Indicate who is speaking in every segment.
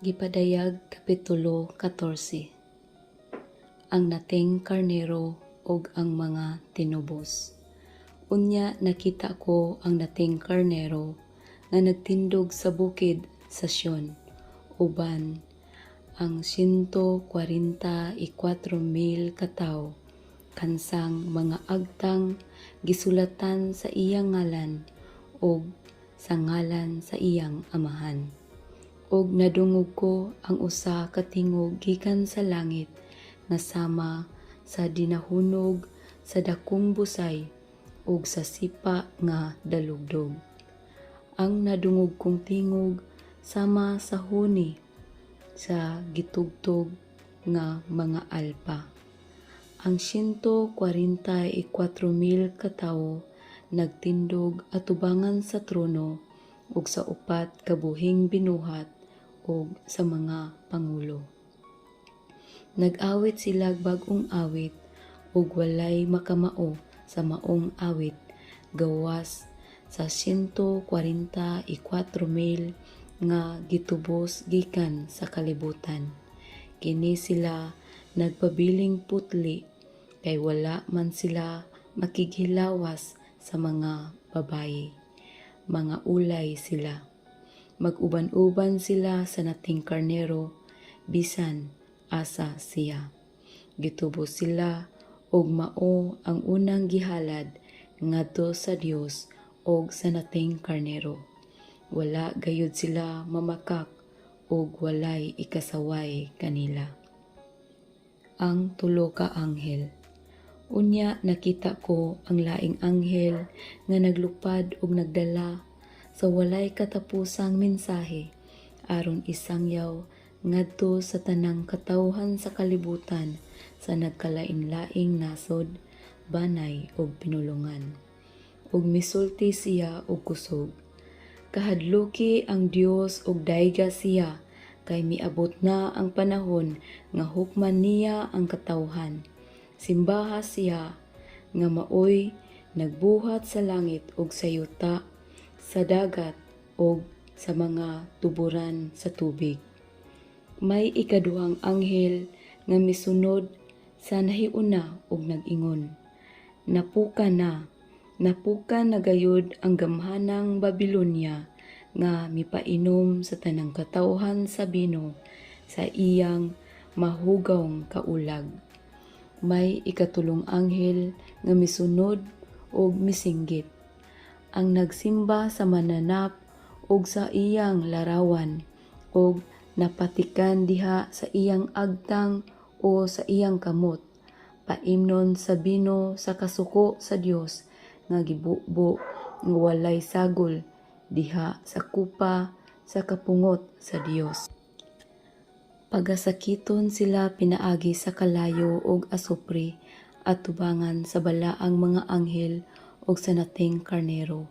Speaker 1: Gipadayag Kapitulo 14. Ang nating karnero ug ang mga tinubos. Unya nakita ko ang nating karnero nga nagtindog sa bukid sa Sion, uban ang 144,000 katawo kansang mga agtang gisulatan sa iyang ngalan ug sa ngalan sa iyang amahan. Og nadungog ko ang usa ka tingog gikan sa langit nga sama sa dinahunog sa dakong busay ug sa sipa nga dalugdog. Ang nadungog kong tingog sama sa huni sa gitugtog nga mga alpa. Ang 144,000 katawo nagtindog atubangan sa trono ug sa upat ka buhing binuhat ug sa mga pangulo. Nag-awit sila bag-ong awit ug walay makamao sa maong awit gawas sa 144,000 nga gitubos gikan sa kalibutan. Kini sila nagpabiling putli kay wala man sila makighilawas sa mga babayi. Mga ulay sila. Mag-uban-uban sila sa nating karnero, bisan asa siya. Gitubos sila, og mao ang unang gihalad ngadto sa Dios og sa nating karnero. Wala gayud sila mamakak, og walay ikasaway kanila. Ang tulo ka anghel. Unya nakita ko ang laing anghel nga naglupad og nagdala sa walay katapusang mensahe aron isangyaw ngadto sa tanang katawhan sa kalibutan sa nagkalain-laing nasod, banay ug pinulongan. Ug misulti siya og kusog. Kahadluki ang Dios ug dayga siya kay miabot na ang panahon nga hukman niya ang katawhan. Simbaha siya nga maoy nagbuhat sa langit ug sa yuta, sa dagat o sa mga tuburan sa tubig. May ikaduhang anghel nga misunod sa nahiuna ug nag-ingon, napuka na gayud ang gamhanang Babilonia nga mipainom sa tanang katawhan sa bino sa iyang mahugawng kaulag. May ikatulong anghel nga misunod ug misinggit. Ang nagsimba sa mananap ug sa iyang larawan ug napatikan diha sa iyang agtang o sa iyang kamot, paimnon sa bino sa kasuko sa Dios nga gibubo nga walay sagol diha sa kupa sa kapungot sa Dios. Pagasakiton sila pinaagi sa kalayo ug asupre at tubangan sa balaang mga anghel ug sa nating karnero.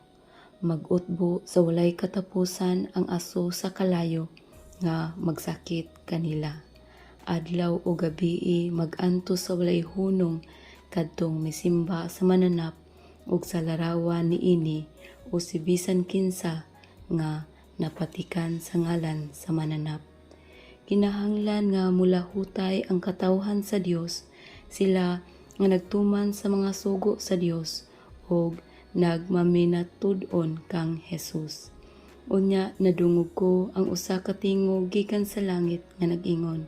Speaker 1: Mag-utbo sa walay katapusan ang aso sa kalayo nga magsakit kanila. Adlaw o gabii mag-antos sa walay hunong kadtong misimba sa mananap ug sa larawan niini o si bisan kinsa nga napatikan sa ngalan sa mananap. Kinahanglan nga mulahutay ang katawhan sa Dios, sila nga nagtuman sa mga sugo sa Dios ug nagmaminatud-on kang Jesus. Unya nadungog ko ang usa ka tingog gikan sa langit nga nag-ingon,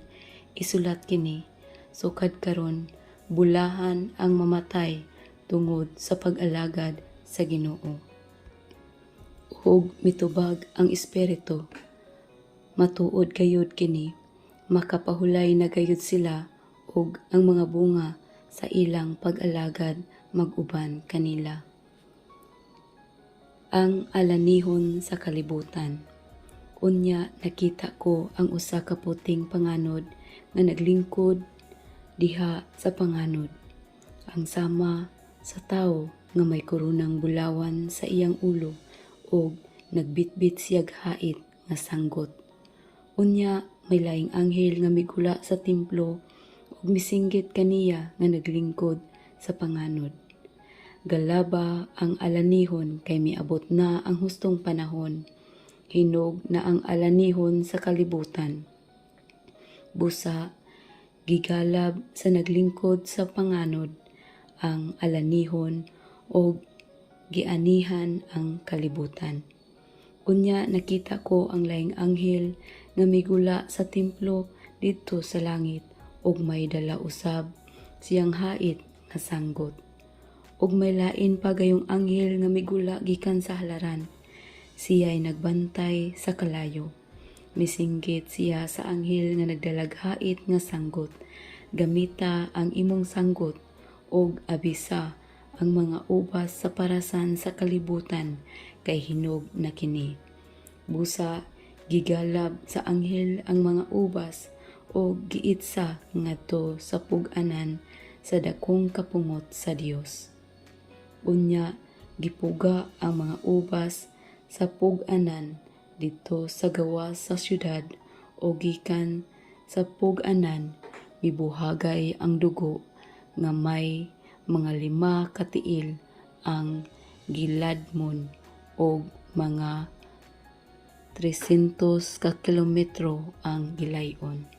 Speaker 1: isulat kini, sukad karon bulahan ang mamatay tungod sa pag-alagad sa Ginoo. Ug mitubag ang espiritu, matuod gayud kini, makapahulay na gayud sila ug ang mga bunga sa ilang pag-alagad mag-uban kanila. Ang alanihon sa kalibutan. Unya nakita ko ang usa ka puting panganod nga naglingkod diha sa panganod. Ang sama sa tawo nga may koronang bulawan sa iyang ulo ug nagbitbit siyag hait nga sanggot. Unya may laing anghel nga migula sa templo ug misinggit kaniya nga naglingkod sa panganod. Galaba ang alanihon kay miabot na ang hustong panahon. Hinog na ang alanihon sa kalibutan. Busa, gigalab sa naglingkod sa panganod ang alanihon o gianihan ang kalibutan. Unya nakita ko ang laing anghel nga migula sa templo didto sa langit ug may dala usab siyang hait nga sanggot. Ug may lain pa gayong anghel nga migula gikan sa halaran. Siya'y nagbantay sa kalayo. Misinggit siya sa anghel nga nagdalag hait nga sanggot. Gamita ang imong sanggot ug abisa ang mga ubas sa parasan sa kalibutan kay hinog na kini. Busa, gigalab sa anghel ang mga ubas o giitsa ngadto sa pug-anan sa dakong kapungot sa Dios. Unya, gipuga ang mga ubas sa pug-anan dito sa gawas sa syudad o gikan sa pug-anan mibuhagay ang dugo nga may mga 5 katiil ang giladmon o mga 300 ka kilometro ang gilayon.